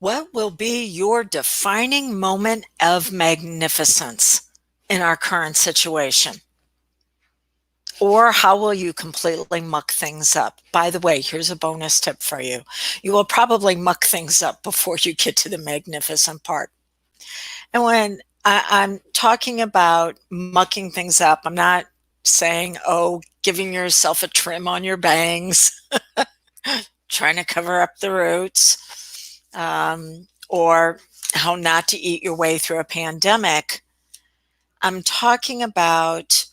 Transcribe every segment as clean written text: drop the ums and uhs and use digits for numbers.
What will be your defining moment of magnificence in our current situation? Or how will you completely muck things up? By the way, here's a bonus tip for you. You will probably muck things up before you get to the magnificent part. And when I'm talking about mucking things up, I'm not saying, oh, giving yourself a trim on your bangs, trying to cover up the roots, or how not to eat your way through a pandemic. I'm talking about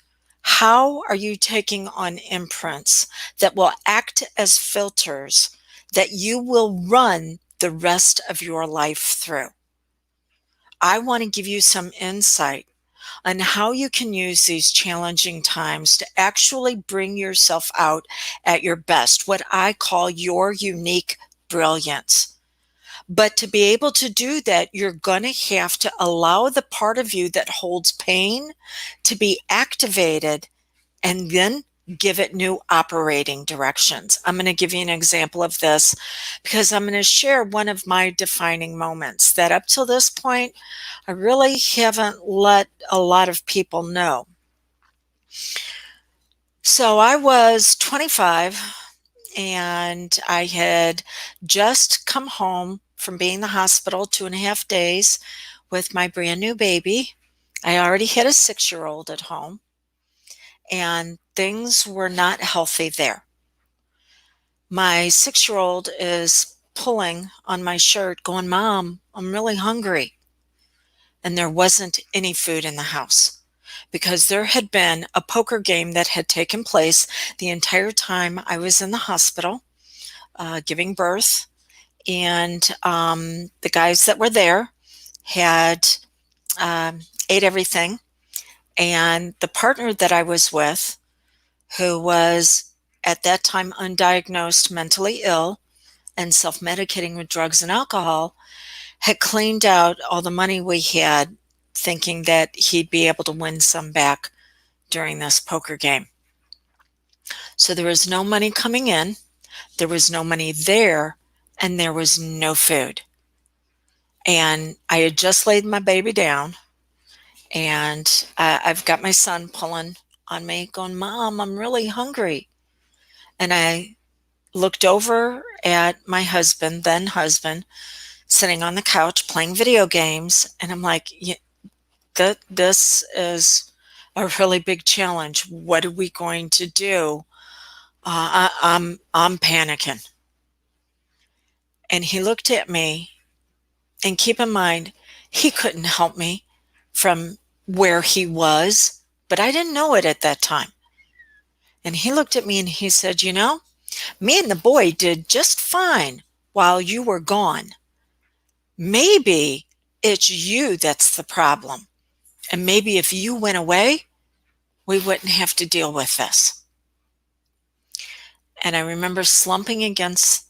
how are you taking on imprints that will act as filters that you will run the rest of your life through. I want to give you some insight on how you can use these challenging times to actually bring yourself out at your best, what I call your unique brilliance. But to be able to do that, you're going to have to allow the part of you that holds pain to be activated and then give it new operating directions. I'm going to give you an example of this because I'm going to share one of my defining moments that up till this point, I really haven't let a lot of people know. So I was 25 and I had just come home from being in the hospital 2.5 days with my brand new baby. I already had a 6-year-old at home and things were not healthy there. My 6-year-old is pulling on my shirt going, "Mom, I'm really hungry." And there wasn't any food in the house because there had been a poker game that had taken place the entire time I was in the hospital giving birth. And the guys that were there had ate everything. And the partner that I was with, who was at that time undiagnosed mentally ill and self-medicating with drugs and alcohol, had cleaned out all the money we had, thinking that he'd be able to win some back during this poker game. So there was no money coming in, there was no money there, and there was no food. And I had just laid my baby down, and I've got my son pulling on me, going, "Mom, I'm really hungry." And I looked over at my husband, then husband, sitting on the couch playing video games, and I'm like, this is a really big challenge. What are we going to do? I'm panicking. And he looked at me, and keep in mind, he couldn't help me from where he was, but I didn't know it at that time. And he looked at me and he said, me and the boy did just fine while you were gone. Maybe it's you that's the problem. And maybe if you went away, we wouldn't have to deal with this. And I remember slumping against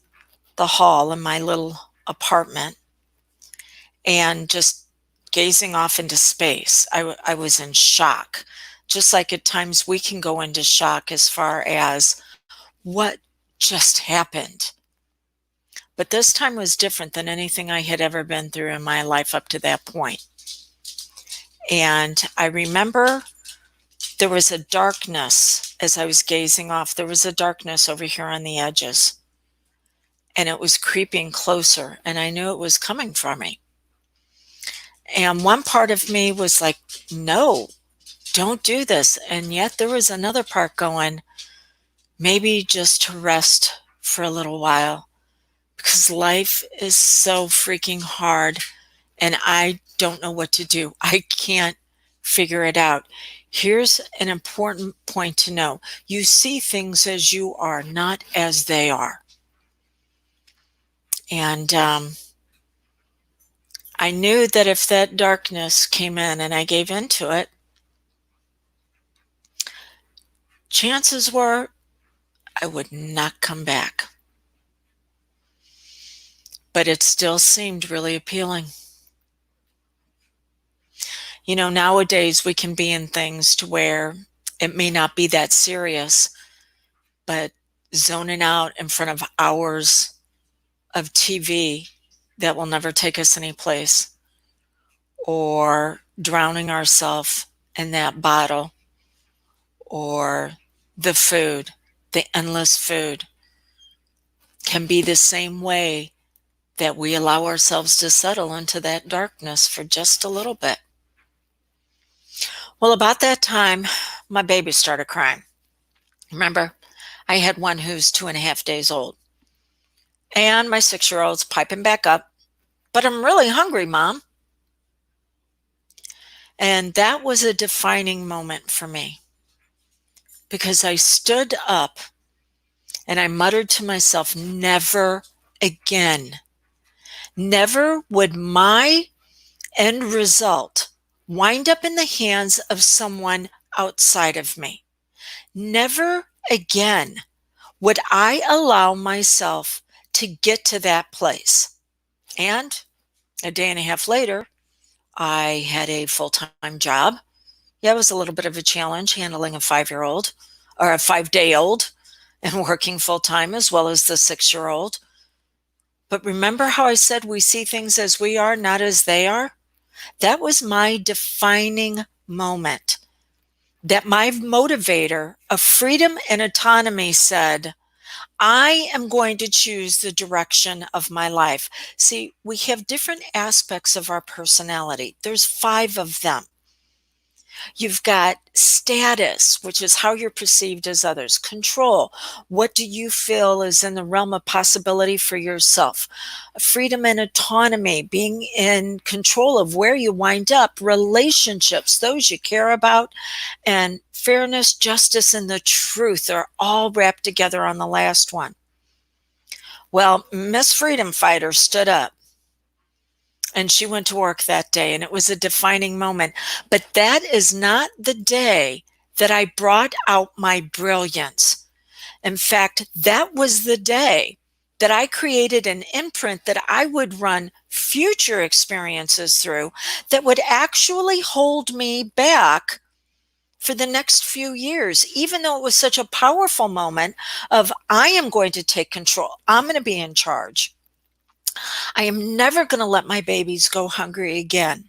the hall in my little apartment and just gazing off into space. I was in shock, just like at times we can go into shock as far as what just happened. But this time was different than anything I had ever been through in my life up to that point. And I remember there was a darkness as I was gazing off. There was a darkness over here on the edges. And it was creeping closer, and I knew it was coming for me. And one part of me was like, no, don't do this. And yet there was another part going, maybe just to rest for a little while, because life is so freaking hard and I don't know what to do. I can't figure it out. Here's an important point to know. You see things as you are, not as they are. And I knew that if that darkness came in and I gave into it, chances were I would not come back. But it still seemed really appealing. Nowadays we can be in things to where it may not be that serious, but zoning out in front of hours of TV that will never take us anyplace, or drowning ourselves in that bottle, or the food, the endless food, can be the same way that we allow ourselves to settle into that darkness for just a little bit. Well, about that time, my baby started crying. Remember, I had one who's 2.5 days old. And my 6-year-old's piping back up, "But I'm really hungry, Mom." And that was a defining moment for me, because I stood up and I muttered to myself, never again. Never would my end result wind up in the hands of someone outside of me. Never again would I allow myself to get to that place. And a day and a half later, I had a full-time job. Yeah, it was a little bit of a challenge handling a 5-year-old or a 5-day-old and working full-time as well as the 6-year-old. But remember how I said we see things as we are, not as they are? That was my defining moment. That my motivator of freedom and autonomy said, I am going to choose the direction of my life. See, we have different aspects of our personality. There's 5 of them. You've got status, which is how you're perceived as others. Control. What do you feel is in the realm of possibility for yourself? Freedom and autonomy, being in control of where you wind up. Relationships, those you care about. And fairness, justice, and the truth are all wrapped together on the last one. Well, Miss Freedom Fighter stood up and she went to work that day, and it was a defining moment. But that is not the day that I brought out my brilliance. In fact, that was the day that I created an imprint that I would run future experiences through that would actually hold me back for the next few years, even though it was such a powerful moment of, I am going to take control. I'm going to be in charge. I am never going to let my babies go hungry again.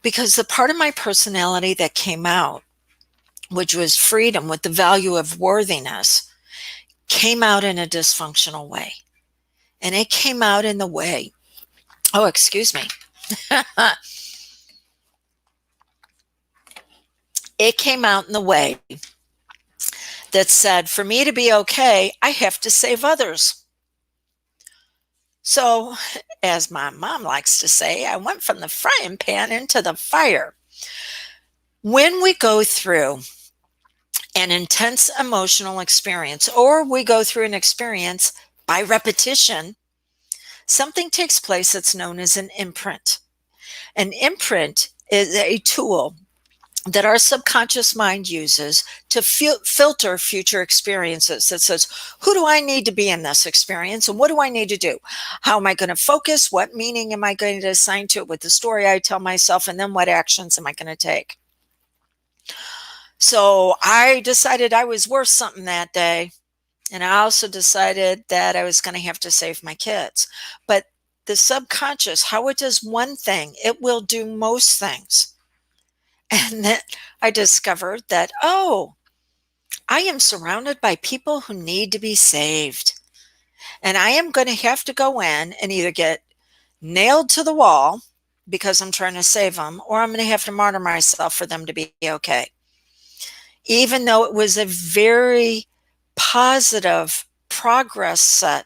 Because the part of my personality that came out, which was freedom with the value of worthiness, came out in a dysfunctional way. And it came out in the way, oh, excuse me. It came out in the way that said, for me to be okay, I have to save others. So, as my mom likes to say, I went from the frying pan into the fire. When we go through an intense emotional experience, or we go through an experience by repetition, something takes place that's known as an imprint. An imprint is a tool that our subconscious mind uses to filter future experiences. That says, who do I need to be in this experience, and what do I need to do? How am I going to focus? What meaning am I going to assign to it with the story I tell myself? And then what actions am I going to take? So I decided I was worth something that day. And I also decided that I was going to have to save my kids. But the subconscious, how it does one thing, it will do most things. And then I discovered that, oh, I am surrounded by people who need to be saved. And I am going to have to go in and either get nailed to the wall because I'm trying to save them, or I'm going to have to martyr myself for them to be okay. Even though it was a very positive progress set,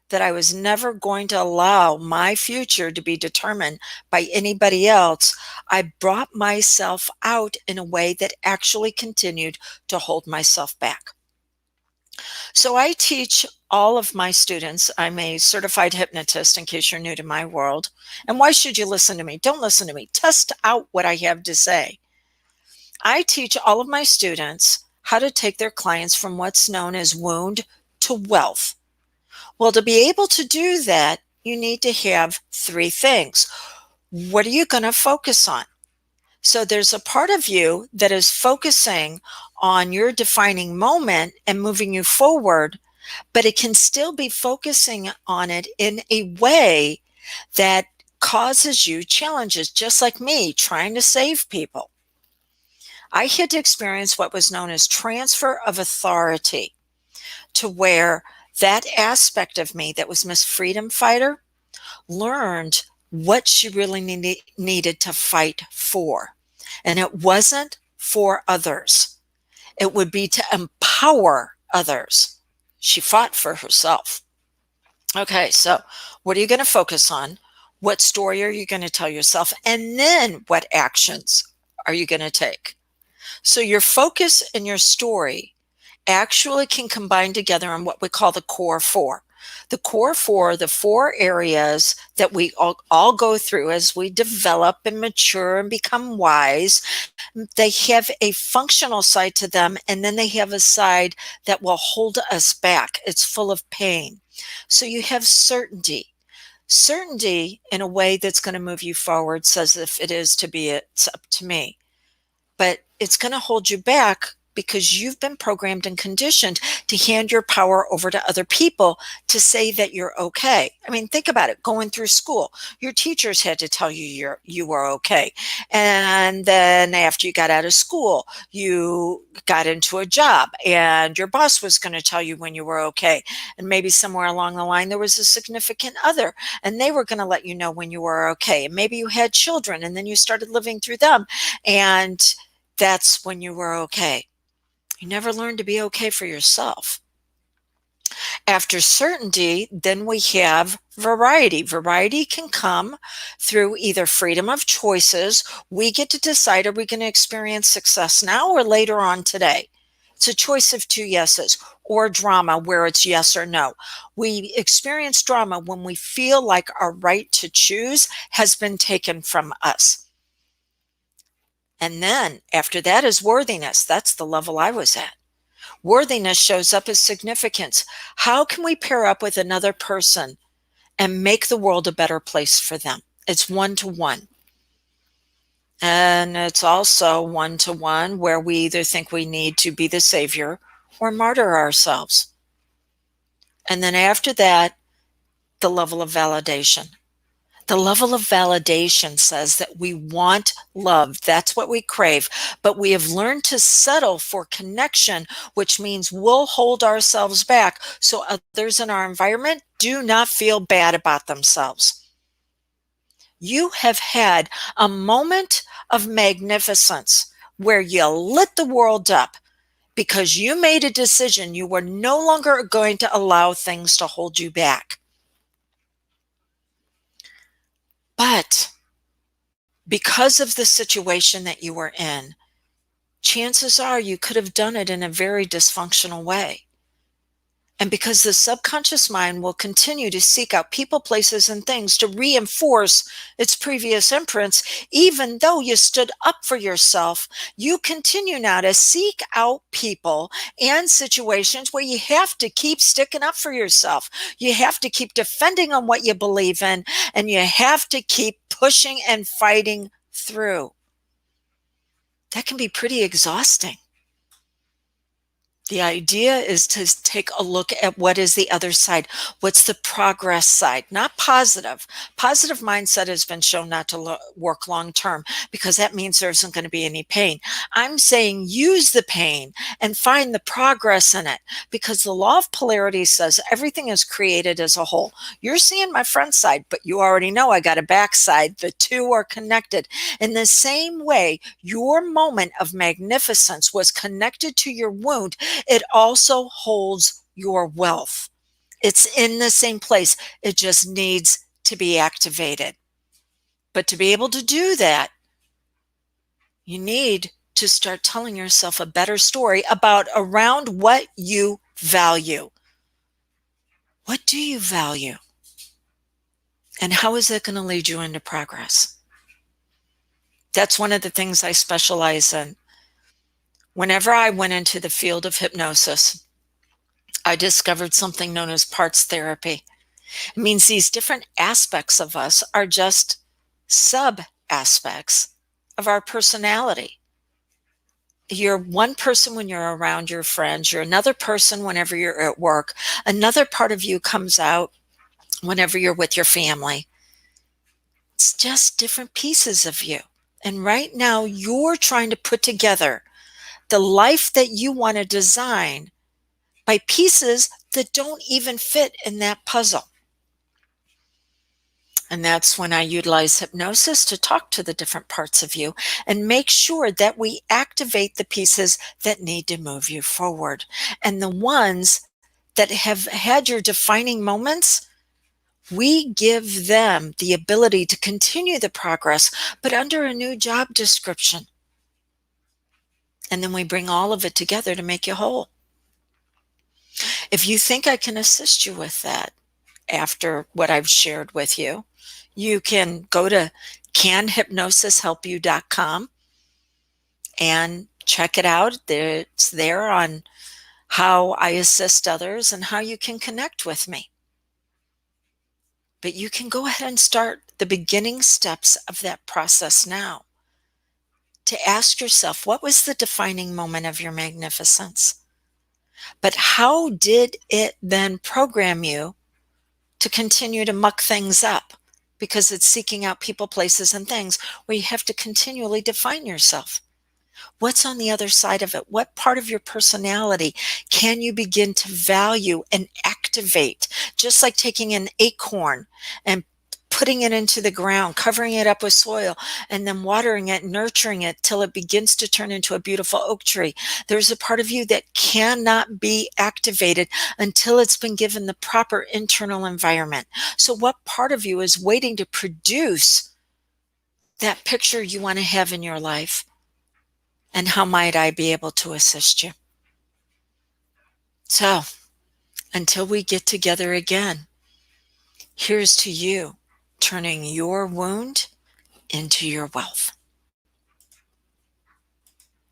that I was never going to allow my future to be determined by anybody else, I brought myself out in a way that actually continued to hold myself back. So I teach all of my students. I'm a certified hypnotist, in case you're new to my world. And why should you listen to me? Don't listen to me. Test out what I have to say. I teach all of my students how to take their clients from what's known as wound to wealth. Well, to be able to do that, you need to have 3 things. What are you going to focus on? So there's a part of you that is focusing on your defining moment and moving you forward but it can still be focusing on it in a way that causes you challenges, just like me trying to save people. I had to experience what was known as transfer of authority, to where that aspect of me that was Miss Freedom Fighter learned what she really needed to fight for. And it wasn't for others, it would be to empower others. She fought for herself. Okay, so what are you going to focus on? What story are you going to tell yourself? And then what actions are you going to take? So your focus and your story actually can combine together on what we call the core four. The core four, the four areas that we all go through as we develop and mature and become wise. They have a functional side to them, and then they have a side that will hold us back. It's full of pain. So you have certainty. Certainty in a way that's going to move you forward, says if it is to be, it's up to me. But it's going to hold you back because you've been programmed and conditioned to hand your power over to other people to say that you're okay. I mean, think about it. Going through school, your teachers had to tell you you were okay. And then after you got out of school, you got into a job and your boss was going to tell you when you were okay. And maybe somewhere along the line, there was a significant other and they were going to let you know when you were okay. And maybe you had children and then you started living through them. And that's when you were okay. You never learned to be okay for yourself. After certainty, then we have variety. Variety can come through either freedom of choices. We get to decide, are we going to experience success now or later on today? It's a choice of two yeses. Or drama, where it's yes or no. We experience drama when we feel like our right to choose has been taken from us. And then after that is worthiness. That's the level I was at. Worthiness shows up as significance. How can we pair up with another person and make the world a better place for them? It's one-to-one. And it's also one-to-one where we either think we need to be the savior or martyr ourselves. And then after that, the level of validation. The level of validation says that we want love. That's what we crave. But we have learned to settle for connection, which means we'll hold ourselves back so others in our environment do not feel bad about themselves. You have had a moment of magnificence where you lit the world up because you made a decision. You were no longer going to allow things to hold you back. But because of the situation that you were in, chances are you could have done it in a very dysfunctional way. And because the subconscious mind will continue to seek out people, places, and things to reinforce its previous imprints, even though you stood up for yourself, you continue now to seek out people and situations where you have to keep sticking up for yourself. You have to keep defending on what you believe in, and you have to keep pushing and fighting through. That can be pretty exhausting. The idea is to take a look at what is the other side. What's the progress side? Not positive. Positive mindset has been shown not to work long term because that means there isn't going to be any pain. I'm saying use the pain and find the progress in it, because the law of polarity says everything is created as a whole. You're seeing my front side, but you already know I got a back side. The two are connected. In the same way, your moment of magnificence was connected to your wound. It also holds your wealth. It's in the same place. It just needs to be activated. But to be able to do that, you need to start telling yourself a better story about around what you value. What do you value? And how is that going to lead you into progress? That's one of the things I specialize in. Whenever I went into the field of hypnosis, I discovered something known as parts therapy. It means these different aspects of us are just sub aspects of our personality. You're one person when you're around your friends, you're another person whenever you're at work, another part of you comes out whenever you're with your family. It's just different pieces of you. And right now, you're trying to put together the life that you want to design by pieces that don't even fit in that puzzle. And that's when I utilize hypnosis to talk to the different parts of you and make sure that we activate the pieces that need to move you forward. And the ones that have had your defining moments, we give them the ability to continue the progress, but under a new job description. And then we bring all of it together to make you whole. If you think I can assist you with that after what I've shared with you, you can go to canhypnosishelpyou.com and check it out. It's there on how I assist others and how you can connect with me. But you can go ahead and start the beginning steps of that process now to ask yourself, what was the defining moment of your magnificence? But how did it then program you to continue to muck things up? Because it's seeking out people, places, and things where you have to continually define yourself. What's on the other side of it? What part of your personality can you begin to value and activate? Just like taking an acorn and putting it into the ground, covering it up with soil, and then watering it, nurturing it till it begins to turn into a beautiful oak tree. There's a part of you that cannot be activated until it's been given the proper internal environment. So what part of you is waiting to produce that picture you want to have in your life? And how might I be able to assist you? So, until we get together again, here's to you turning your wound into your wealth.